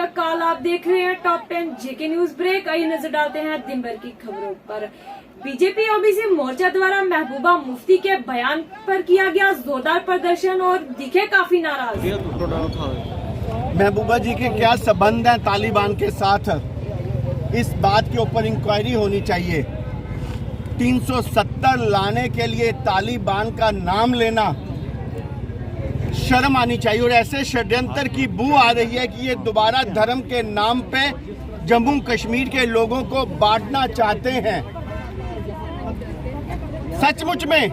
प्रातःकाल आप देख रहे हैं टॉप 10 जेके न्यूज ब्रेक। आइए नजर डालते हैं दिन भर की खबरों पर। बीजेपी ओबीसी मोर्चा द्वारा महबूबा मुफ्ती के बयान पर किया गया जोरदार प्रदर्शन और दिखे काफी नाराज। महबूबा जी के क्या संबंध है तालिबान के साथ, इस बात के ऊपर इंक्वायरी होनी चाहिए। 370 लाने के लिए तालिबान का नाम लेना शर्म आनी चाहिए। और ऐसे षड्यंत्र की बू आ रही है कि ये दोबारा धर्म के नाम पे जम्मू कश्मीर के लोगों को बांटना चाहते हैं। सचमुच में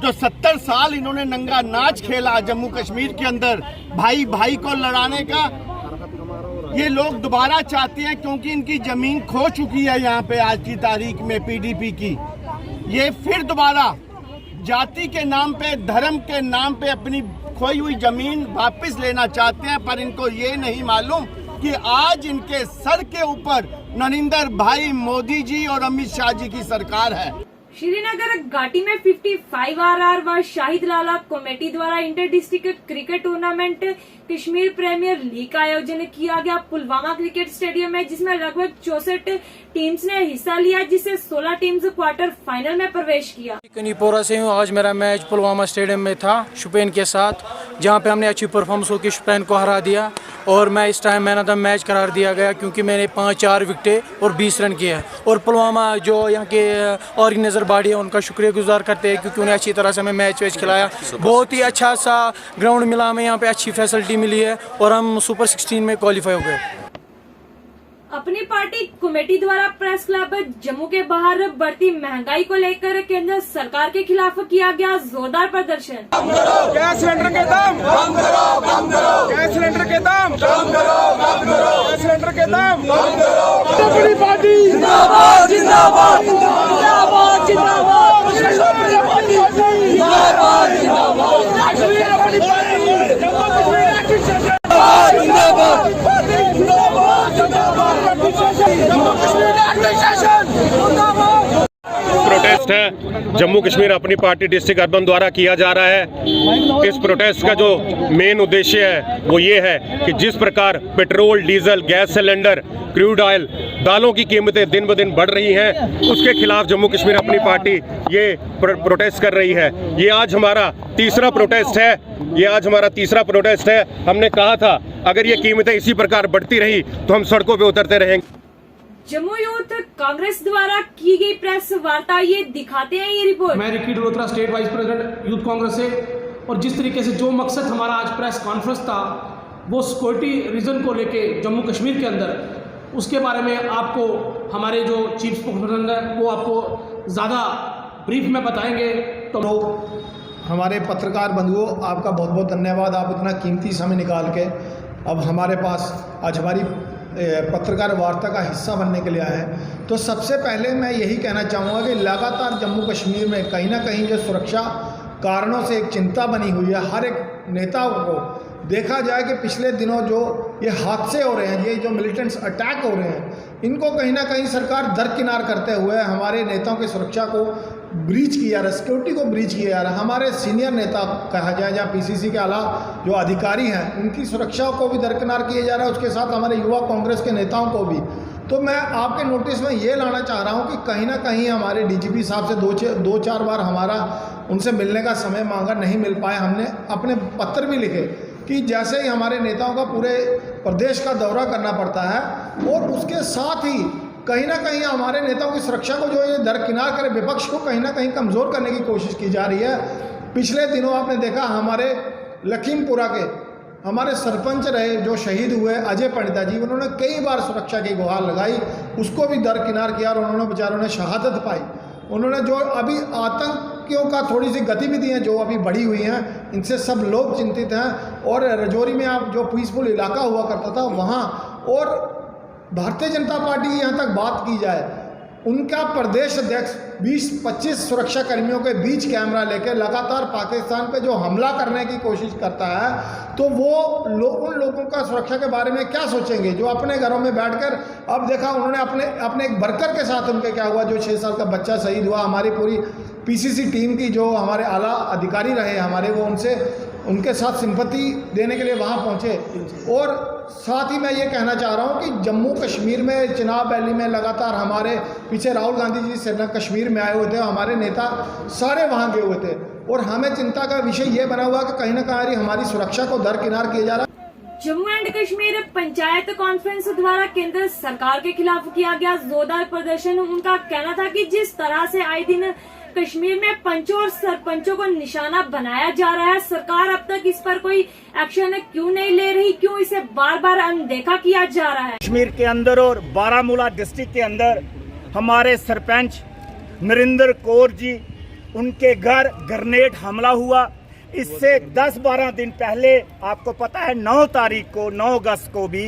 जो 70 साल इन्होंने नंगा नाच खेला जम्मू कश्मीर के अंदर भाई भाई को लड़ाने का, ये लोग दोबारा चाहते हैं, क्योंकि इनकी जमीन खो चुकी है यहाँ पे आज की तारीख में पीडीपी की। ये फिर दोबारा जाति के नाम पे, धर्म के नाम पे अपनी खोई हुई जमीन वापस लेना चाहते हैं। पर इनको ये नहीं मालूम कि आज इनके सर के ऊपर नरेंद्र भाई मोदी जी और अमित शाह जी की सरकार है। श्रीनगर घाटी में 55 RR व शाहिद लाला कमेटी द्वारा inter district cricket tournament Kashmir premier league का आयोजन किया गया पुलवामा क्रिकेट स्टेडियम में, जिसमें लगभग 64 टीम्स ने हिस्सा लिया, जिससे 16 टीम्स क्वार्टर फाइनल में प्रवेश किया। कनीपोरा से हूँ। आज मेरा मैच पुलवामा स्टेडियम में था शुपेन के साथ, जहाँ पे हमने अच्छी परफॉर्मेंस होकर शुपेन को हरा दिया और मैं इस time man of the match करार दिया गया, क्योंकि मैंने 5-4 विकेटें और 20 रन किए हैं। और पुलवामा जो यहाँ के ऑर्गेनाइजर बॉडी है उनका शुक्रगुजार करते हैं, क्योंकि उन्हें अच्छी तरह से हमें मैच खिलाया। बहुत ही अच्छा सा ग्राउंड मिला हमें, यहाँ पे अच्छी फैसिलिटी मिली है और हम सुपर 16 में क्वालिफाई हो गए। अपनी पार्टी कमेटी द्वारा प्रेस क्लब जम्मू के बाहर बढ़ती महंगाई को लेकर केंद्र सरकार के खिलाफ किया गया जोरदार प्रदर्शन। गैस सिलेंडर के दाम कम करो, कम करो। गैस सिलेंडर के दाम कम करो, कम करो। गैस सिलेंडर के दाम कम करो। अपनी पार्टी जिंदाबाद, जिंदाबाद, जिंदाबाद, जिंदाबाद, जिंदाबाद, प्रोटेस्ट है जम्मू कश्मीर अपनी पार्टी डिस्ट्रिक्ट अर्बन द्वारा किया जा रहा है। इस प्रोटेस्ट का जो मेन उद्देश्य है वो ये है कि जिस प्रकार petrol, diesel, gas cylinder, crude oil, दालों की कीमतें दिन ब दिन बढ़ रही हैं, उसके खिलाफ जम्मू कश्मीर अपनी पार्टी ये प्रोटेस्ट कर रही है। ये आज हमारा तीसरा प्रोटेस्ट है। हमने कहा था अगर ये कीमतें इसी प्रकार बढ़ती रही तो हम सड़कों पे उतरते रहेंगे। जम्मू यूथ कांग्रेस द्वारा की गई प्रेस वार्ता, ये दिखाते हैं ये रिपोर्ट। मैं Ricky Dotra, state vice president youth Congress से। और जिस तरीके से जो मकसद हमारा आज प्रेस कॉन्फ्रेंस था वो सिक्योरिटी रीजन को लेके जम्मू कश्मीर के अंदर, उसके बारे में आपको हमारे जो चीफ स्पोक्सपर्सन है वो आपको ज़्यादा ब्रीफ में बताएंगे। तो हमारे पत्रकार बंधुओं, आपका बहुत बहुत धन्यवाद। आप इतना कीमती समय निकाल के अब हमारे पास आज हमारी पत्रकार वार्ता का हिस्सा बनने के लिए आए हैं। तो सबसे पहले मैं यही कहना चाहूँगा कि लगातार जम्मू कश्मीर में कहीं ना कहीं जो सुरक्षा कारणों से एक चिंता बनी हुई है हर एक नेता को। देखा जाए कि पिछले दिनों जो ये हादसे हो रहे हैं, ये जो मिलिटेंट्स अटैक हो रहे हैं, इनको कहीं ना कहीं सरकार दरकिनार करते हुए हमारे नेताओं की सुरक्षा को ब्रीच किया रहा है, सिक्योरिटी को ब्रीच किया जा रहा है। हमारे सीनियर नेता कहा जाए या पीसीसी के अलावा जो अधिकारी हैं उनकी सुरक्षा को भी दरकिनार किया जा रहा है, उसके साथ हमारे युवा कांग्रेस के नेताओं को भी। तो मैं आपके नोटिस में ये लाना चाह रहा हूँ कि कहीं ना कहीं हमारे डीजीपी साहब से दो चार बार हमारा उनसे मिलने का समय मांगा, नहीं मिल पाए। हमने अपने पत्र भी लिखे कि जैसे ही हमारे नेताओं का पूरे प्रदेश का दौरा करना पड़ता है और उसके साथ ही कहीं ना कहीं हमारे नेताओं की सुरक्षा को जो ये दरकिनार करे, विपक्ष को कहीं ना कहीं कमज़ोर करने की कोशिश की जा रही है। पिछले दिनों आपने देखा हमारे लखीमपुरा के हमारे सरपंच रहे जो शहीद हुए अजय पंडिता जी, उन्होंने कई बार सुरक्षा की गुहार लगाई, उसको भी दरकिनार किया और उन्होंने बेचारों ने शहादत पाई। उन्होंने जो अभी आतंकियों का थोड़ी सी गतिविधियाँ जो अभी बढ़ी हुई हैं, इनसे सब लोग चिंतित हैं। और रजौरी में आप जो पीसफुल इलाका हुआ करता था वहाँ, और भारतीय जनता पार्टी की यहाँ तक बात की जाए, उनका प्रदेश अध्यक्ष 20-25 सुरक्षा कर्मियों के बीच कैमरा लेकर लगातार पाकिस्तान पे जो हमला करने की कोशिश करता है, तो वो उन लोगों का सुरक्षा के बारे में क्या सोचेंगे जो अपने घरों में बैठकर। अब देखा उन्होंने अपने एक वर्कर के साथ उनके क्या हुआ, जो 6 साल का बच्चा शहीद हुआ। हमारी पूरी पीसीसी टीम की जो हमारे आला अधिकारी रहे हमारे, वो उनसे उनके साथ सिंपैथी देने के लिए वहाँ पहुँचे। और साथ ही मैं ये कहना चाह रहा हूँ कि जम्मू कश्मीर में चिनाब वैली में लगातार हमारे पीछे राहुल गांधी जी श्रीनगर कश्मीर में आए हुए थे, हमारे नेता सारे वहाँ गए हुए थे, और हमें चिंता का विषय ये बना हुआ कि कहीं ना कहीं हमारी सुरक्षा को दरकिनार किया जा रहा है। जम्मू एंड कश्मीर पंचायत कॉन्फ्रेंस द्वारा केंद्र सरकार के खिलाफ किया गया जोरदार प्रदर्शन। उनका कहना था कि जिस तरह से आए दिन कश्मीर में पंचों और सरपंचों को निशाना बनाया जा रहा है, सरकार अब तक इस पर कोई एक्शन क्यों नहीं ले रही, क्यों इसे बार बार अनदेखा किया जा रहा है। कश्मीर के अंदर और बारामूला डिस्ट्रिक्ट के अंदर हमारे सरपंच नरेंद्र कौर जी, उनके घर ग्रेनेड हमला हुआ। इससे 10-12 दिन पहले आपको पता है 9 तारीख को 9 अगस्त को भी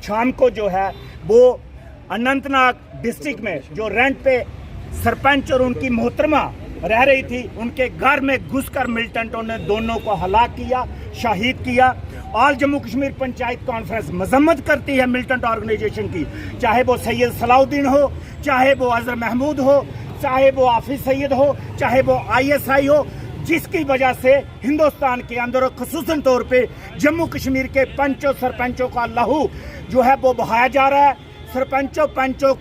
शाम को जो है वो अनंतनाग डिस्ट्रिक्ट में जो रेंट पे सरपंच और उनकी मोहतरमा रह रही थी, उनके घर में घुसकर मिलिटेंटों ने दोनों को हलाक किया, शहीद किया। ऑल जम्मू कश्मीर पंचायत कॉन्फ्रेंस मजम्मत करती है मिलिटेंट ऑर्गेनाइजेशन की, चाहे वो सैयद सलाउद्दीन हो, चाहे वो अजहर महमूद हो, चाहे वो हाफिज सईद हो, चाहे वो ISI हो, जिसकी वजह से हिंदुस्तान के अंदर और खुसूसन तौर पे जम्मू कश्मीर के पंचों सरपंचों का लहू जो है वो बहाया जा रहा है। सरपंचों पंचों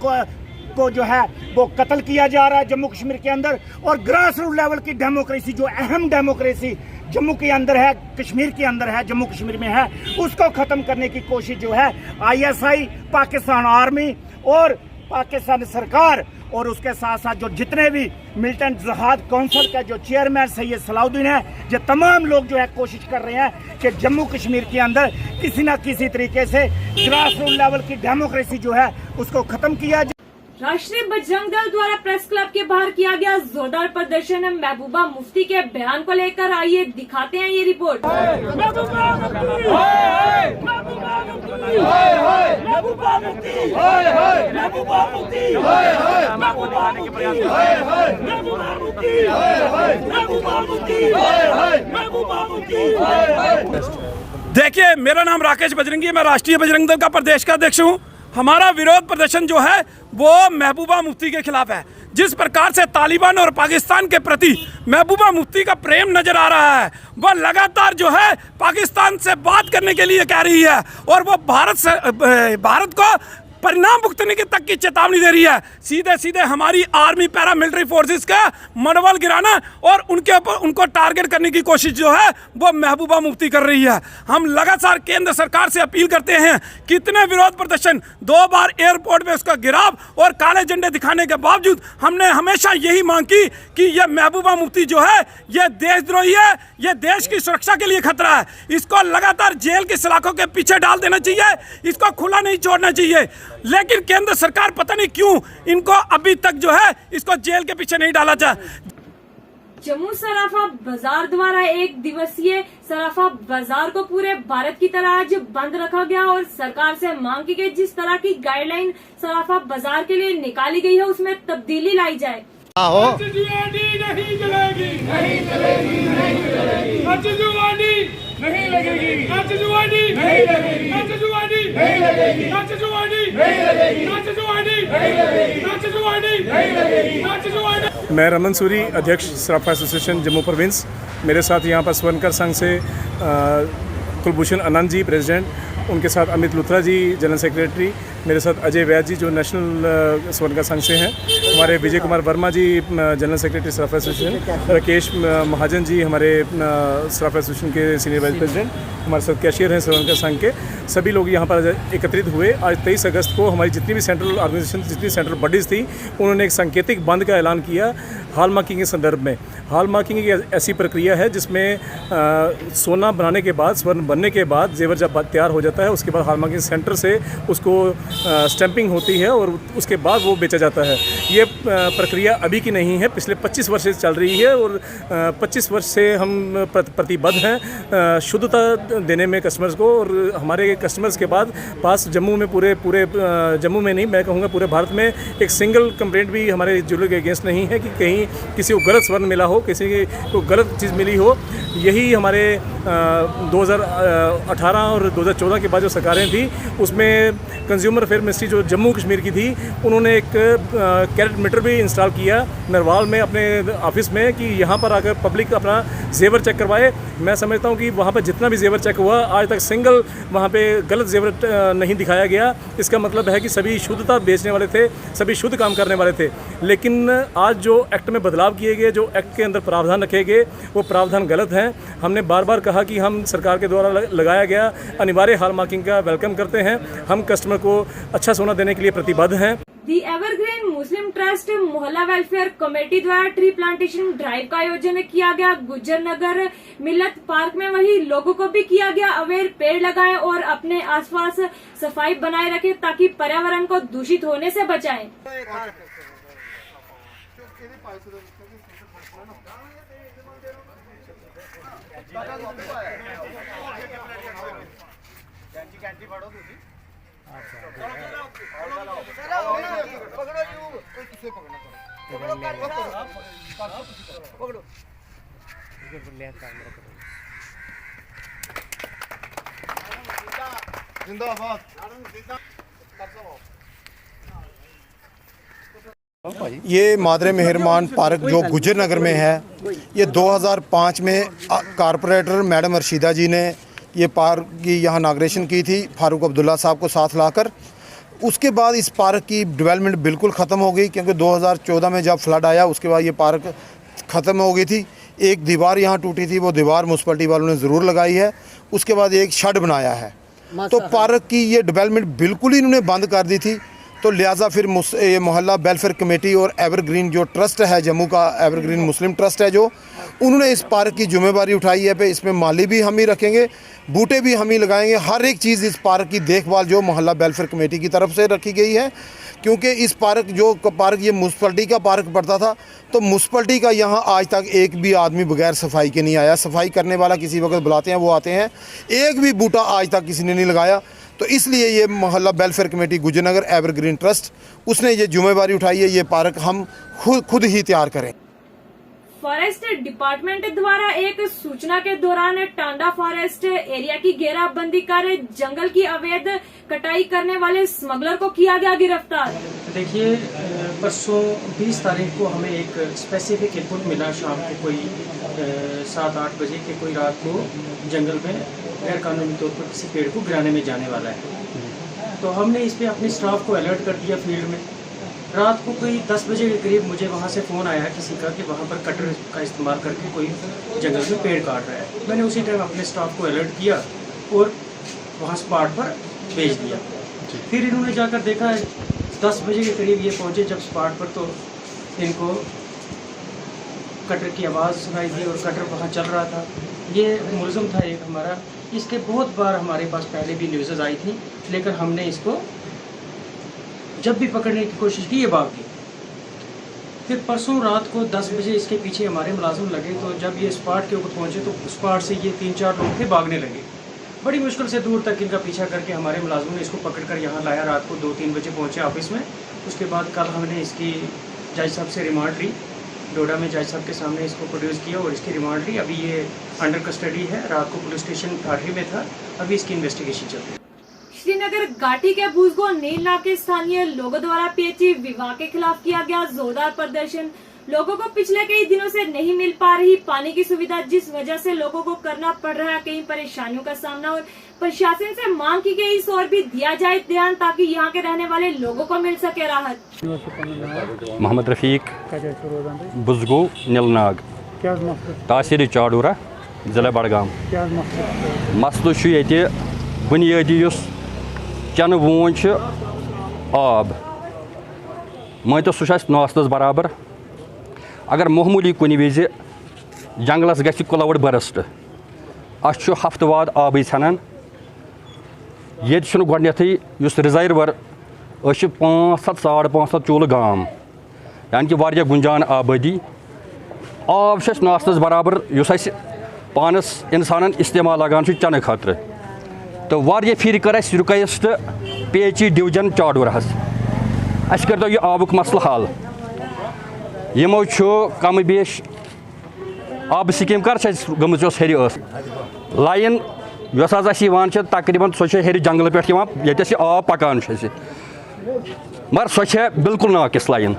को जो है वो कत्ल किया जा रहा है जम्मू कश्मीर के अंदर। और ग्रास रूट लेवल की डेमोक्रेसी, जो अहम डेमोक्रेसी जम्मू के अंदर है, कश्मीर के अंदर है, जम्मू कश्मीर में है, उसको ख़त्म करने की कोशिश जो है ISI, पाकिस्तान आर्मी और पाकिस्तान सरकार और उसके साथ साथ जो जितने भी मिलिटेंट जिहाद काउंसिल का जो चेयरमैन सैयद सलाउद्दीन है, ये तमाम लोग जो है कोशिश कर रहे हैं कि जम्मू कश्मीर के अंदर किसी ना किसी तरीके से ग्रास रूट लेवल की डेमोक्रेसी जो है उसको खत्म किया जाए। राष्ट्रीय बजरंग दल द्वारा प्रेस क्लब के बाहर किया गया जोरदार प्रदर्शन। महबूबा मुफ्ती के बयान को लेकर आइए दिखाते हैं ये रिपोर्ट। देखिए, मेरा नाम राकेश बजरंगी है, मैं राष्ट्रीय बजरंग दल का प्रदेश का अध्यक्ष हूँ। हमारा विरोध प्रदर्शन जो है वो महबूबा मुफ्ती के खिलाफ है। जिस प्रकार से तालिबान और पाकिस्तान के प्रति महबूबा मुफ्ती का प्रेम नजर आ रहा है, वह लगातार जो है पाकिस्तान से बात करने के लिए कह रही है और वो भारत को परिणाम भुगतने की तक की चेतावनी दे रही है। सीधे सीधे हमारी आर्मी पैरामिलिट्री फोर्सेस का मनोबल गिराना और उनके ऊपर उनको टारगेट करने की कोशिश जो है वो महबूबा मुफ्ती कर रही है। हम लगातार केंद्र सरकार से अपील करते हैं, कितने विरोध प्रदर्शन, 2 बार एयरपोर्ट में उसका गिराव और काले झंडे दिखाने के बावजूद हमने हमेशा यही मांग की कि यह महबूबा मुफ्ती जो है यह देशद्रोही है, यह देश की सुरक्षा के लिए खतरा है। इसको लगातार जेल की सलाखों के पीछे डाल देना चाहिए, इसको खुला नहीं छोड़ना चाहिए। लेकिन केंद्र सरकार पता नहीं क्यों इनको अभी तक जो है इसको जेल के पीछे नहीं डाला जाए। जम्मू सराफा बाजार द्वारा 1 दिवसीय सराफा बाजार को पूरे भारत की तरह आज बंद रखा गया और सरकार से मांग की गई जिस तरह की गाइडलाइन सराफा बाजार के लिए निकाली गई है उसमें तब्दीली लाई जाए। नहीं लगेगी, मैं रमन सूरी, अध्यक्ष सराफा एसोसिएशन जम्मू प्रोविंस। मेरे साथ यहाँ पर स्वर्णकर संघ से कुलभूषण आनंद जी प्रेसिडेंट, उनके साथ अमित लुथरा जी जनरल सेक्रेटरी, मेरे साथ अजय वैद जी जो नेशनल स्वर्णकर संघ से हैं, हमारे विजय कुमार वर्मा जी जनरल सेक्रेटरी सराफा एसोसिएशन, राकेश महाजन जी हमारे सराफा एसोसिएशन के सीनियर वाइस प्रेसिडेंट, हमारे साथ कैशियर हैं स्वर्णकर संघ के। सभी लोग यहाँ पर एकत्रित हुए। आज 23 अगस्त को हमारी जितनी भी सेंट्रल ऑर्गेनाइजेशन, जितनी सेंट्रल बॉडीज़ थी, उन्होंने एक सांकेतिक बंद का ऐलान किया हॉल मार्किंग के संदर्भ में। हॉल मार्किंग एक ऐसी प्रक्रिया है जिसमें सोना बनाने के बाद, स्वर्ण बनने के बाद, जेवर जब तैयार हो जाता है उसके बाद हॉल मार्किंग सेंटर से उसको स्टैंपिंग होती है और उसके बाद वो बेचा जाता है। ये प्रक्रिया अभी की नहीं है, पिछले 25 वर्ष से चल रही है और 25 वर्ष से हम प्रतिबद्ध हैं शुद्धता देने में कस्टमर्स को। और हमारे कस्टमर्स के बाद पास जम्मू में पूरे जम्मू में नहीं, मैं कहूँगा पूरे भारत में एक सिंगल कंप्लेंट भी हमारे ज्वेलरी के अगेंस्ट नहीं है कि कहीं किसी को गलत स्वर्ण मिला हो, किसी को गलत चीज़ मिली हो। यही हमारे 2018 और 2014 के बाद जो सरकारें थी उसमें कंज्यूमर पर फिर मिनिस्ट्री जो जम्मू कश्मीर की थी उन्होंने एक कैरेट मीटर भी इंस्टॉल किया नरवाल में अपने ऑफिस में कि यहाँ पर आकर पब्लिक अपना जेवर चेक करवाए। मैं समझता हूँ कि वहाँ पर जितना भी जेवर चेक हुआ आज तक सिंगल वहाँ पे गलत जेवर नहीं दिखाया गया। इसका मतलब है कि सभी शुद्धता बेचने वाले थे, सभी शुद्ध काम करने वाले थे। लेकिन आज जो एक्ट में बदलाव किए गए, जो एक्ट के अंदर प्रावधान रखे गए, वो प्रावधान गलत हैं। हमने बार बार कहा कि हम सरकार के द्वारा लगाया गया अनिवार्य हॉल मार्किंग का वेलकम करते हैं। हम कस्टमर को अच्छा सोना देने के लिए प्रतिबद्ध हैं। दी एवरग्रीन मुस्लिम ट्रस्ट मोहल्ला वेलफेयर कमेटी द्वारा ट्री प्लांटेशन ड्राइव का आयोजन किया गया गुज्जर नगर मिल्लत पार्क में। वही लोगों को भी किया गया अवेयर, पेड़ लगाएं और अपने आसपास सफाई बनाए रखें ताकि पर्यावरण को दूषित होने से बचाएं। ये मादरे मेहरमान पार्क जो गुज्जर नगर में है, ये 2005 में कारपोरेटर मैडम अर्शीदा जी ने ये पार्क की यहाँ इनाग्रेशन की थी फारूक अब्दुल्ला साहब को साथ लाकर। उसके बाद इस पार्क की डेवलपमेंट बिल्कुल ख़त्म हो गई क्योंकि 2014 में जब फ्लड आया उसके बाद ये पार्क ख़त्म हो गई थी। एक दीवार यहाँ टूटी थी, वो दीवार म्यूनसिपैलिटी वालों ने ज़रूर लगाई है। उसके बाद एक शेड बनाया है, तो पार्क की ये डेवलपमेंट बिल्कुल ही इन्होंने बंद कर दी थी। तो लिहाजा फिर ये मोहल्ला वेलफेयर कमेटी और एवरग्रीन जो ट्रस्ट है जम्मू का, एवरग्रीन मुस्लिम ट्रस्ट है जो, उन्होंने इस पार्क की जिम्मेवारी उठाई है। पे इसमें माली भी हम ही रखेंगे, बूटे भी हम ही लगाएंगे। हर एक चीज़ इस पार्क की देखभाल जो मोहल्ला वेलफेयर कमेटी की तरफ से रखी गई है, क्योंकि इस पार्क ये म्यूनसिपैलिटी का पार्क पड़ता था। तो म्यूनसिपैलिटी का यहाँ आज तक एक भी आदमी बगैर सफाई के नहीं आया। सफाई करने वाला किसी वक्त बुलाते हैं, वो आते हैं, एक भी बूटा आज तक किसी ने नहीं लगाया। तो इसलिए ये मोहल्ला वेलफेयर कमेटी गुजरनगर एवरग्रीन ट्रस्ट उसने ये जिम्मेवारी उठाई है, ये पार्क हम खुद ही तैयार करें। फॉरेस्ट डिपार्टमेंट द्वारा एक सूचना के दौरान टांडा फॉरेस्ट एरिया की घेराबंदी कर जंगल की अवैध कटाई करने वाले स्मगलर को किया गया गिरफ्तार। देखिए, परसों 20 तारीख को हमें एक स्पेसिफिक इनपुट मिला शाम को कोई 7-8 बजे के कोई रात को जंगल में गैर कानूनी तौर पर किसी पेड़ को गिराने में जाने वाला है। तो हमने इस पर अपने स्टाफ को अलर्ट कर दिया फील्ड में। रात को कोई 10 बजे के करीब मुझे वहाँ से फ़ोन आया किसी का कि वहाँ पर कटर का इस्तेमाल करके कोई जंगल में पेड़ काट रहा है। मैंने उसी टाइम अपने स्टाफ को अलर्ट किया और वहाँ स्पॉट पर भेज दिया। फिर इन्होंने जाकर देखा 10 बजे के करीब ये पहुँचे जब स्पॉट पर, तो इनको कटर की आवाज़ सुनाई दी और कटर वहाँ चल रहा था। ये मुलज़म था एक हमारा, इसके बहुत बार हमारे पास पहले भी न्यूज़ आई थी, लेकिन हमने इसको जब भी पकड़ने की कोशिश की ये भाग गई। फिर परसों रात को 10 बजे इसके पीछे हमारे मुलाजिम लगे, तो जब ये स्पॉट के ऊपर पहुँचे तो स्पॉट से ये 3-4 लोग थे भागने लगे। बड़ी मुश्किल से दूर तक इनका पीछा करके हमारे मुलाजिमों ने इसको पकड़कर यहाँ लाया। रात को 2-3 बजे पहुँचे ऑफिस में। उसके बाद कल हमने इसकी जज साहब से रिमांड ली, डोडा में जज साहब के सामने इसको प्रोड्यूस किया और इसकी रिमांड ली। अभी ये अंडर कस्टडी है। रात को पुलिस स्टेशन ठाठरी में था, अभी इसकी इन्वेस्टिगेशन चल रही है। श्रीनगर घाटी के भूसगो नीलना के स्थानीय लोगों द्वारा पीएचई विभाग के खिलाफ किया गया जोरदार प्रदर्शन। लोगों को पिछले कई दिनों से नहीं मिल पा रही पानी की सुविधा, जिस वजह से लोगों को करना पड़ रहा है कई परेशानियों का सामना, और प्रशासन से मांग की गई इस ओर भी दिया जाए ध्यान ताकि यहाँ के रहने वाले लोगों को मिल सके राहत। मोहम्मद रफीक, बुजगो नीलनाग, तहसील चाडूरा, जिला बडगाम। मसले बुनियादी चन वून आब मान तो सह नासनस बराबर। अगर मामूली कुन विज जंगलस गि क्लाउड बर्स्ट, अस हफ्तवाद आब ह्यान। ये गोडनेथै रिजर्वर 500-550 चूल गाम, यानी कि वारिया गुंजान आबादी। आब नासनस बराबर युस पानस इंसान इस्तेमाल लगान चन खतर। तो वारिया फिर कर रिक्वेस्ट पीएचई डिवीजन चाडूरहस, अस कर यह आबुक मसल हल। यमो कम बेश आब स्कीम कर गमस हेर लाइन यस हज तकरीबन सो हेर जंगल पे ये आब पकान मगर सो बिल्कुल नाकिस लाइन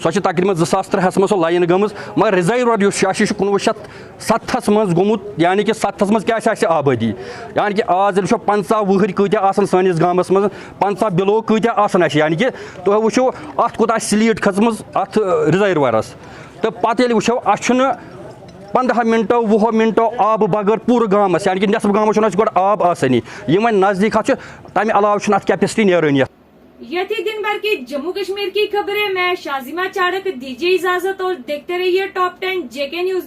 सो तकरीबन 2003 मज लाइन गम मगर रिजर्वर 1970 मज गोमुत यानी कि 70 मज क्या आबादी यानी कि आज 50 वहर कत्या सैनिस गामस मज 50 बिलो कत्या यानी कि तुम वो अत कोत स्लीट खचम अत रिजर्वरस तो पे वो 15 मिनटों 20 मिनटों आब बगैर पूरे गामस यानी कि नसफ गामस गो आब आसानी ये वह नजदीक तमें अलाव कैपेसिटी नेरान यह थी दिन भर की जम्मू कश्मीर की खबरें। मैं शाजिमा चाड़क, दीजिए इजाजत और देखते रहिए टॉप 10 JK न्यूज।